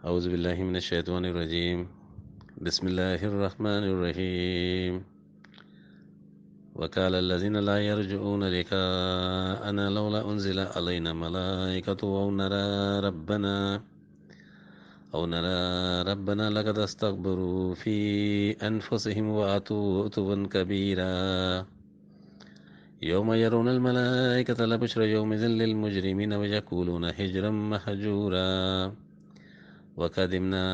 اعوذ باللہ من الشیطان الرجیم بسم اللہ الرحمن الرحیم وقال الذين لا يرجعون لقاءنا لولا انزل علينا ملائكة أو نرى ربنا لقد استكبروا في أنفسهم وأتوا عتوا كبيرا يوم يرون الملائكة لبشرى يومئذ للمجرمين ويقولون هجرا مهجورا وقدمنا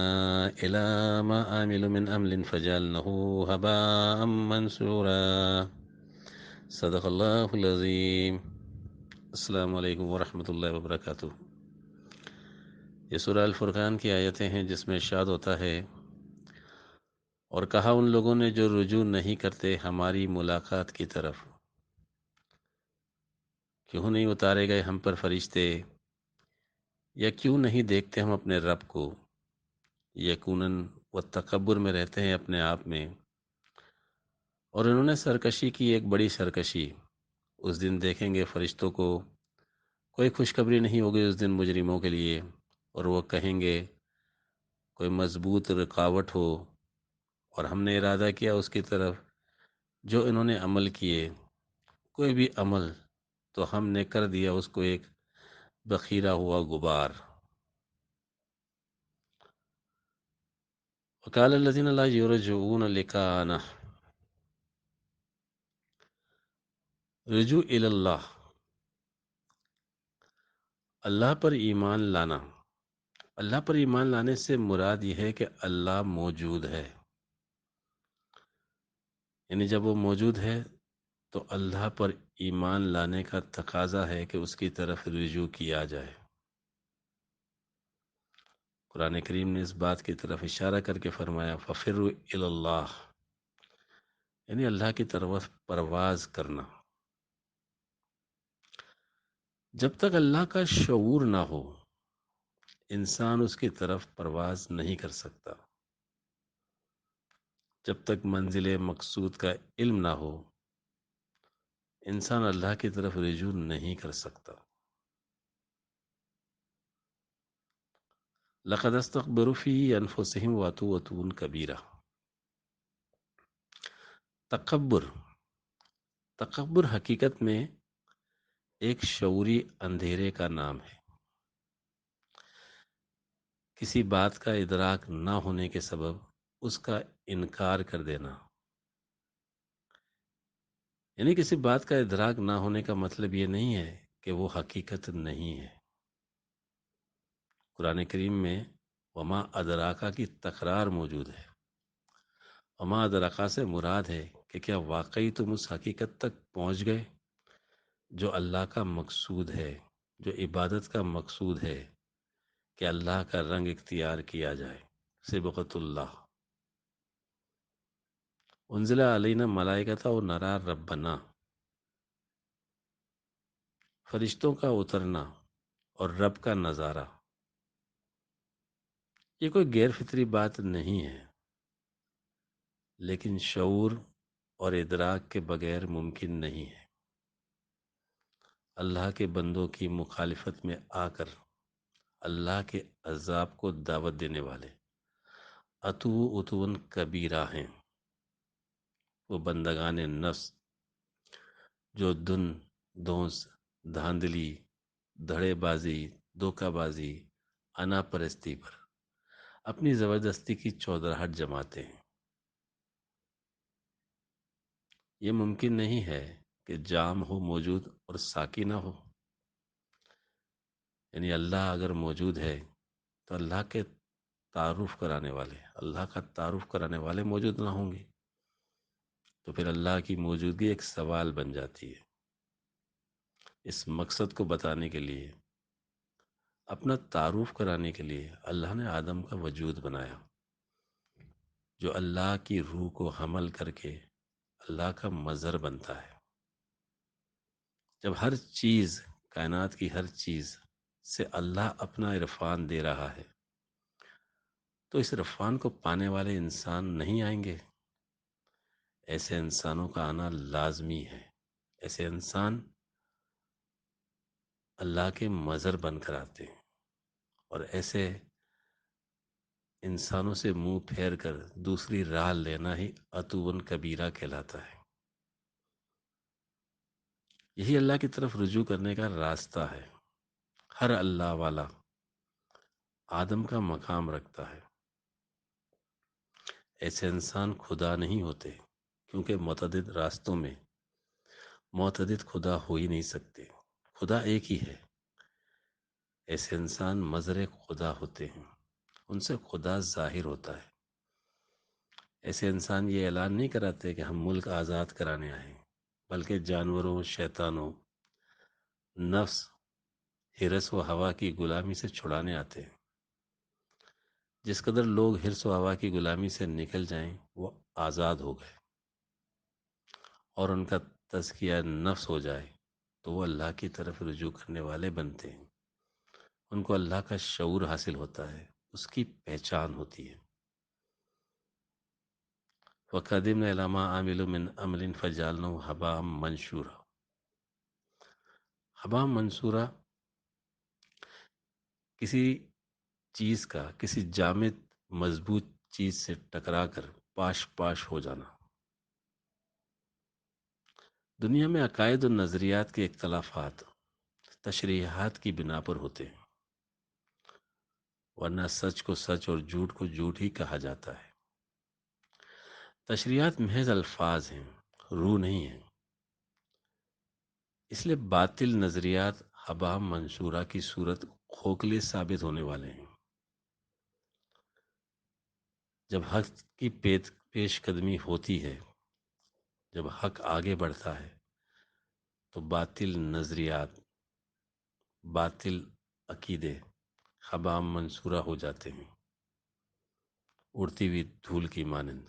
إلى ما عملوا من عمل فجعلناه هباء منثورا صدق اللہ العظیم۔ السلام علیکم ورحمۃ اللہ وبرکاتہ۔ یہ سورہ الفرقان کی آیتیں ہیں جس میں ارشاد ہوتا ہے، اور کہا ان لوگوں نے جو رجوع نہیں کرتے ہماری ملاقات کی طرف، کیوں نہیں اتارے گئے ہم پر فرشتے، یا کیوں نہیں دیکھتے ہم اپنے رب کو۔ یقیناً وہ تکبر میں رہتے ہیں اپنے آپ میں، اور انہوں نے سرکشی کی، ایک بڑی سرکشی۔ اس دن دیکھیں گے فرشتوں کو، کوئی خوشخبری نہیں ہوگی اس دن مجرموں کے لیے، اور وہ کہیں گے کوئی مضبوط رکاوٹ ہو، اور ہم نے ارادہ کیا اس کی طرف جو انہوں نے عمل کیے، کوئی بھی عمل تو ہم نے کر دیا اس کو ایک بخیرہ ہوا غبار۔ وقال الذين لا يرجعون لقاءنا، رجوع الی اللہ، اللہ پر ایمان لانا۔ اللہ پر ایمان لانے سے مراد یہ ہے کہ اللہ موجود ہے، یعنی جب وہ موجود ہے تو اللہ پر ایمان لانے کا تقاضا ہے کہ اس کی طرف رجوع کیا جائے۔ قرآن کریم نے اس بات کی طرف اشارہ کر کے فرمایا فَفِرُّوا إِلَى اللَّهِ، یعنی اللہ کی طرف پرواز کرنا۔ جب تک اللہ کا شعور نہ ہو انسان اس کی طرف پرواز نہیں کر سکتا۔ جب تک منزل مقصود کا علم نہ ہو انسان اللہ کی طرف رجوع نہیں کر سکتا۔ لقد استكبروا في انفسهم واتوا عتوا كبيرا۔ تکبر حقیقت میں ایک شعوری اندھیرے کا نام ہے، کسی بات کا ادراک نہ ہونے کے سبب اس کا انکار کر دینا۔ یعنی کسی بات کا ادراک نہ ہونے کا مطلب یہ نہیں ہے کہ وہ حقیقت نہیں ہے۔ قرآن کریم میں وما ادراکا کی تکرار موجود ہے۔ وما ادراکا سے مراد ہے کہ کیا واقعی تم اس حقیقت تک پہنچ گئے جو اللہ کا مقصود ہے، جو عبادت کا مقصود ہے، کہ اللہ کا رنگ اختیار کیا جائے، صبغۃ اللہ۔ انزل علینا ملائکۃ و نرا ربنا، فرشتوں کا اترنا اور رب کا نظارہ، یہ کوئی غیر فطری بات نہیں ہے، لیکن شعور اور ادراک کے بغیر ممکن نہیں ہے۔ اللہ کے بندوں کی مخالفت میں آ کر اللہ کے عذاب کو دعوت دینے والے اتون کبیرہ ہیں، وہ بندگان نفس جو دونس، دھاندلی، دھڑے بازی، دھوکہ بازی، انا پرستی پر اپنی زبردستی کی چودراہٹ جماتے ہیں۔ یہ ممکن نہیں ہے کہ جام ہو موجود اور ساقی نہ ہو، یعنی اللہ اگر موجود ہے تو اللہ کے تعارف کرانے والے، اللہ کا تعارف کرانے والے موجود نہ ہوں گے تو پھر اللہ کی موجودگی ایک سوال بن جاتی ہے۔ اس مقصد کو بتانے کے لیے، اپنا تعارف کرانے کے لیے اللہ نے آدم کا وجود بنایا، جو اللہ کی روح کو حمل کر کے اللہ کا مظہر بنتا ہے۔ جب ہر چیز، کائنات کی ہر چیز سے اللہ اپنا عرفان دے رہا ہے تو اس عرفان کو پانے والے انسان نہیں آئیں گے؟ ایسے انسانوں کا آنا لازمی ہے۔ ایسے انسان اللہ کے مظہر بن کر آتے ہیں، اور ایسے انسانوں سے منہ پھیر کر دوسری راہ لینا ہی عتوً کبیرہ کہلاتا ہے۔ یہی اللہ کی طرف رجوع کرنے کا راستہ ہے۔ ہر اللہ والا آدم کا مقام رکھتا ہے۔ ایسے انسان خدا نہیں ہوتے، کیونکہ متعدد راستوں میں متعدد خدا ہو ہی نہیں سکتے، خدا ایک ہی ہے۔ ایسے انسان مظہر خدا ہوتے ہیں، ان سے خدا ظاہر ہوتا ہے۔ ایسے انسان یہ اعلان نہیں کراتے کہ ہم ملک آزاد کرانے آئے، بلکہ جانوروں، شیطانوں، نفس، حرص و ہوا کی غلامی سے چھڑانے آتے ہیں۔ جس قدر لوگ حرص و ہوا کی غلامی سے نکل جائیں وہ آزاد ہو گئے، اور ان کا تزکیہ نفس ہو جائے تو وہ اللہ کی طرف رجوع کرنے والے بنتے ہیں۔ ان کو اللہ کا شعور حاصل ہوتا ہے، اس کی پہچان ہوتی ہے۔ وَقَدِمْنَا إِلَىٰ مَا عَمِلُوا مِنْ عَمَلٍ فَجَعَلْنَاهُ هَبَاءً مَنْثُورًا۔ ہبا منصورہ کسی چیز کا، کسی جامد مضبوط چیز سے ٹکرا کر پاش پاش ہو جانا۔ دنیا میں عقائد و نظریات کے اختلافات تشریحات کی بنا پر ہوتے ہیں، ورنہ سچ کو سچ اور جھوٹ کو جھوٹ ہی کہا جاتا ہے۔ تشریحات محض الفاظ ہیں، روح نہیں ہیں۔ اس لیے باطل نظریات ہبا منصورہ کی صورت کھوکھلے ثابت ہونے والے ہیں۔ جب حق کی پیش قدمی ہوتی ہے، جب حق آگے بڑھتا ہے، تو باطل نظریات، باطل عقیدے ہبا منصورہ ہو جاتے ہیں، اڑتی ہوئی دھول کی مانند۔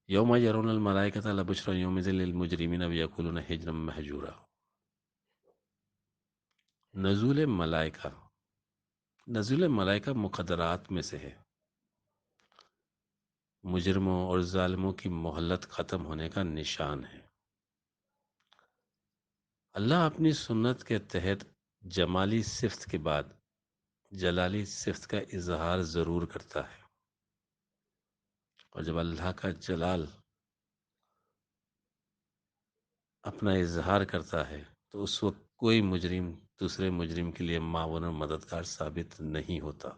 یوم یرون الملائکۃ لبشری یومئذ للمجرمین ویقولون حجرا محجورا۔ نزول ملائکہ مقدرات میں سے ہے، مجرموں اور ظالموں کی مہلت ختم ہونے کا نشان ہے۔ اللہ اپنی سنت کے تحت جمالی صفت کے بعد جلالی صفت کا اظہار ضرور کرتا ہے، اور جب اللہ کا جلال اپنا اظہار کرتا ہے تو اس وقت کوئی مجرم دوسرے مجرم کے لیے معاون اور مددگار ثابت نہیں ہوتا۔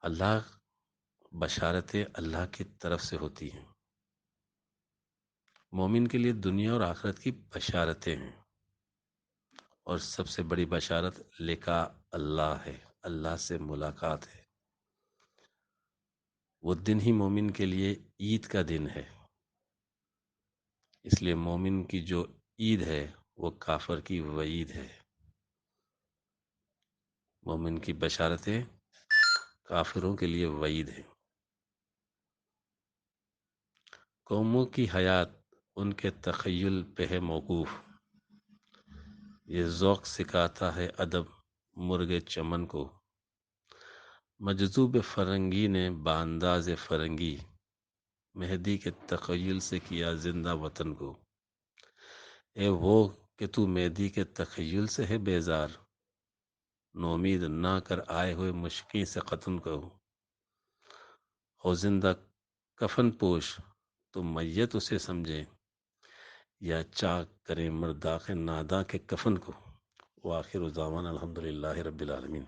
اللہ بشارتیں اللہ کی طرف سے ہوتی ہیں۔ مومن کے لیے دنیا اور آخرت کی بشارتیں ہیں، اور سب سے بڑی بشارت لقاء اللہ ہے، اللہ سے ملاقات ہے۔ وہ دن ہی مومن کے لیے عید کا دن ہے، اس لیے مومن کی جو عید ہے وہ کافر کی وعید ہے۔ مومن کی بشارتیں کافروں کے لیے وعید ہیں۔ قوموں کی حیات ان کے تخیل پہ ہے موقوف، یہ ذوق سکھاتا ہے ادب مرغ چمن کو۔ مجذوب فرنگی نے بانداز فرنگی مہدی کے تخیل سے کیا زندہ وطن کو۔ اے وہ کہ تو مہدی کے تخیل سے ہے بیزار، نومید نہ کر آئے ہوئے مشکیں سے قطن کو۔ ہو زندہ کفن پوش تو میت اسے سمجھے، یا چاک کریں مرداخ ناداں کے کفن کو۔ وآخر دعوانا الحمدللہ رب العالمین۔